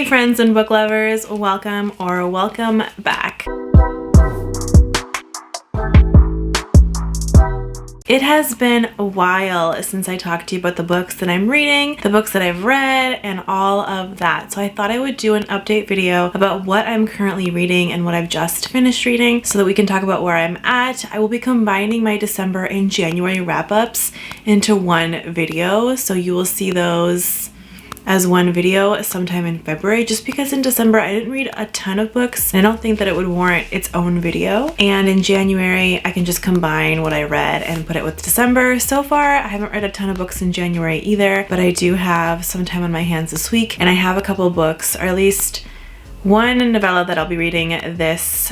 Hey friends and book lovers, welcome or welcome back. It has been a while since I talked to you about the books that I'm reading, the books that I've read, and all of that. So I thought I would do an update video about what I'm currently reading and what I've just finished reading so that we can talk about where I'm at. I will be combining my December and January wrap-ups into one video, so you will see those as one video sometime in February, just because in December I didn't read a ton of books and I don't think that it would warrant its own video. And in January I can just combine what I read and put it with December. So far I haven't read a ton of books in January either, but I do have some time on my hands this week and I have a couple books, or at least one novella that I'll be reading this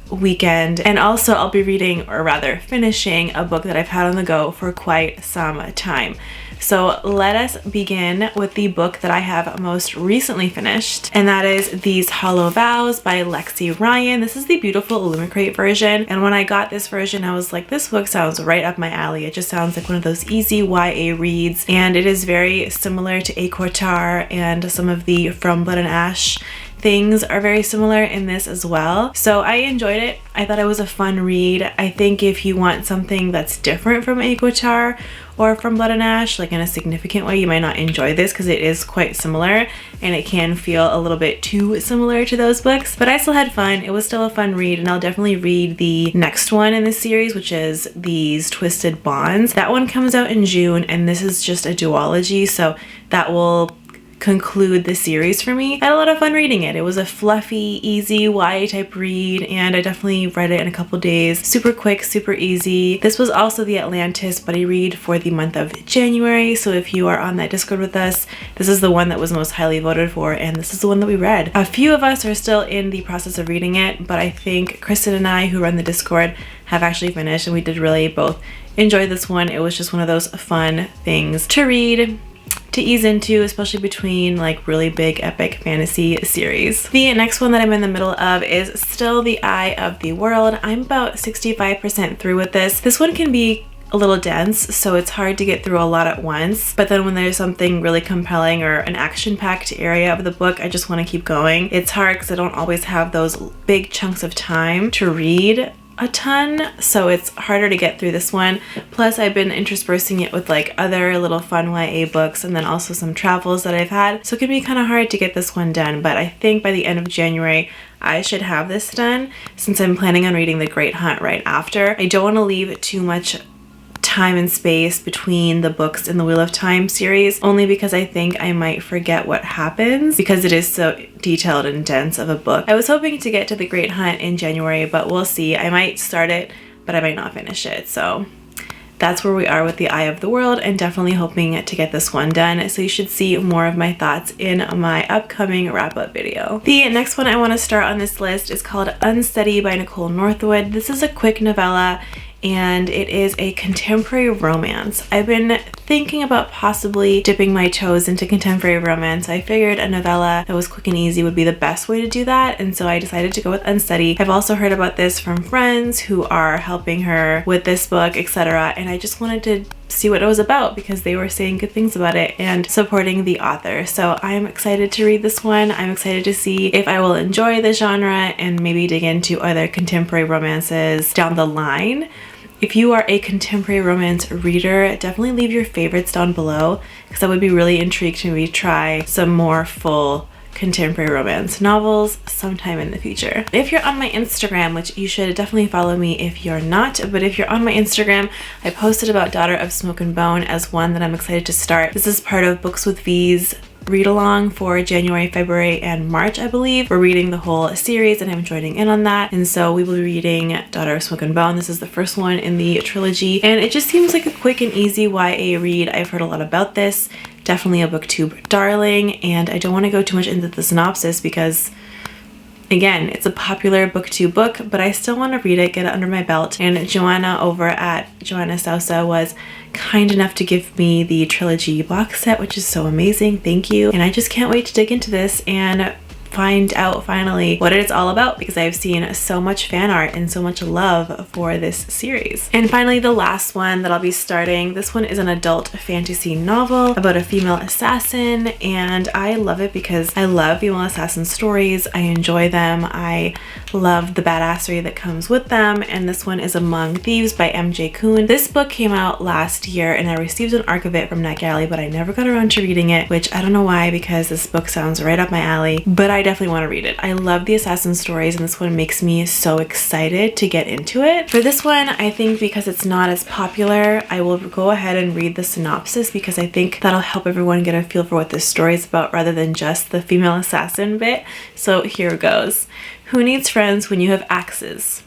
weekend, and also I'll be reading, or rather finishing, a book that I've had on the go for quite some time. So let us begin with the book that I have most recently finished, and that is These Hollow Vows by Lexi Ryan. This is the beautiful Illumicrate version, and when I got this version I was like, this book sounds right up my alley. It just sounds like one of those easy YA reads, and it is very similar to A Quartar, and some of the From Blood and Ash things are very similar in this as well. So I enjoyed it. I thought it was a fun read. I think if you want something that's different from A Quartar or From Blood and Ash, like in a significant way, you might not enjoy this because it is quite similar and it can feel a little bit too similar to those books. But I still had fun. It was still a fun read, and I'll definitely read the next one in this series, which is These Twisted Bonds. That one comes out in June, and this is just a duology, so that will conclude the series for me. I had a lot of fun reading it. It was a fluffy, easy YA type read, and I definitely read it in a couple days. Super quick, super easy. This was also the Atlantis buddy read for the month of January, so if you are on that Discord with us, this is the one that was most highly voted for, and this is the one that we read. A few of us are still in the process of reading it, but I think Kristen and I, who run the Discord, have actually finished, and we did really both enjoy this one. It was just one of those fun things to read, to ease into, especially between like really big epic fantasy series. The next one that I'm in the middle of is still The Eye of the World. I'm about 65% through with this. This one can be a little dense, so it's hard to get through a lot at once, but then when there's something really compelling or an action-packed area of the book, I just want to keep going. It's hard because I don't always have those big chunks of time to read a ton, so it's harder to get through this one. Plus I've been interspersing it with like other little fun YA books, and then also some travels that I've had, so it can be kind of hard to get this one done. But I think by the end of January I should have this done, since I'm planning on reading The Great Hunt right after. I don't want to leave too much time and space between the books in the Wheel of Time series, only because I think I might forget what happens because it is so detailed and dense of a book. I was hoping to get to The Great Hunt in January, but we'll see. I might start it, but I might not finish it. So that's where we are with The Eye of the World, and definitely hoping to get this one done. So you should see more of my thoughts in my upcoming wrap-up video. The next one I want to start on this list is called Unsteady by Nicole Northwood. This is a quick novella, and it is a contemporary romance. I've been thinking about possibly dipping my toes into contemporary romance. I figured a novella that was quick and easy would be the best way to do that, and so I decided to go with Unsteady. I've also heard about this from friends who are helping her with this book, etc., and I just wanted to see what it was about because they were saying good things about it and supporting the author. So I'm excited to read this one. I'm excited to see if I will enjoy the genre and maybe dig into other contemporary romances down the line. If you are a contemporary romance reader, definitely leave your favorites down below, because I would be really intrigued to maybe try some more full contemporary romance novels sometime in the future. If you're on my Instagram, which you should definitely follow me if you're not, but if you're on my Instagram, I posted about Daughter of Smoke and Bone as one that I'm excited to start. This is part of Books with V's read along for January, February, and March, I believe. We're reading the whole series and I'm joining in on that, and so we will be reading Daughter of Smoke and Bone. This is the first one in the trilogy, and it just seems like a quick and easy YA read. I've heard a lot about this. Definitely a booktube darling, and I don't want to go too much into the synopsis because, again, it's a popular booktube book, but I still want to read it, get it under my belt. And Joanna over at Joanna Sousa was kind enough to give me the trilogy box set, which is so amazing. Thank you. And I just can't wait to dig into this and find out finally what it's all about, because I've seen so much fan art and so much love for this series. And finally, the last one that I'll be starting, this one is an adult fantasy novel about a female assassin, and I love it because I love female assassin stories. I enjoy them. I love the badassery that comes with them, and this one is Among Thieves by MJ Kuhn. This book came out last year and I received an arc of it from NetGalley, but I never got around to reading it, which I don't know why, because this book sounds right up my alley, but I definitely want to read it. I love the assassin stories, and this one makes me so excited to get into it. For this one, I think because it's not as popular, I will go ahead and read the synopsis, because I think that'll help everyone get a feel for what this story is about rather than just the female assassin bit. So here goes. Who needs friends when you have axes?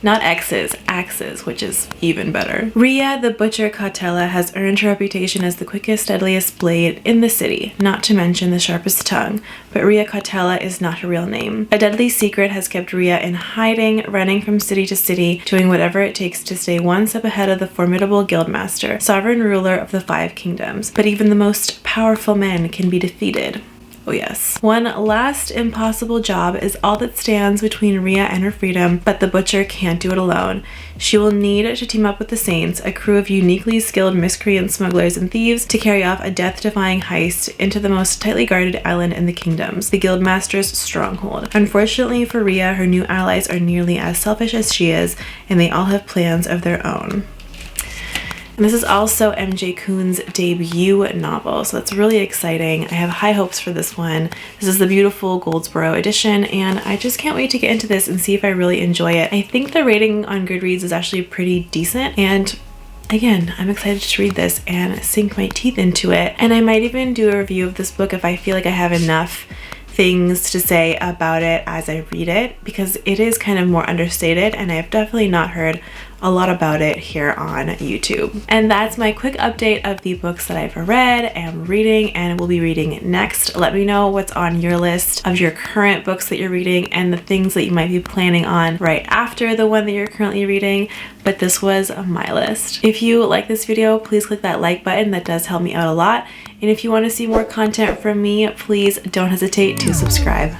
Not X's, axes, which is even better. Ria the Butcher Cautela has earned her reputation as the quickest, deadliest blade in the city, not to mention the sharpest tongue, but Ria Cautela is not her real name. A deadly secret has kept Ria in hiding, running from city to city, doing whatever it takes to stay one step ahead of the formidable guildmaster, sovereign ruler of the 5 kingdoms. But even the most powerful men can be defeated. Oh yes. One last impossible job is all that stands between Ria and her freedom, but the Butcher can't do it alone. She will need to team up with the Saints, a crew of uniquely skilled miscreant smugglers and thieves, to carry off a death-defying heist into the most tightly guarded island in the kingdoms, the Guildmaster's stronghold. Unfortunately for Ria, her new allies are nearly as selfish as she is, and they all have plans of their own. And this is also MJ Kuhn's debut novel, so that's really exciting. I have high hopes for this one. This is the beautiful Goldsboro edition, and I just can't wait to get into this and see if I really enjoy it. I think the rating on Goodreads is actually pretty decent, and again, I'm excited to read this and sink my teeth into it. And I might even do a review of this book if I feel like I have enough things to say about it as I read it, because it is kind of more understated, and I've definitely not heard a lot about it here on YouTube. And that's my quick update of the books that I've read, am reading, and will be reading next. Let me know what's on your list of your current books that you're reading and the things that you might be planning on right after the one that you're currently reading, but this was my list. If you like this video, please click that like button. That does help me out a lot. And if you want to see more content from me, please don't hesitate to subscribe.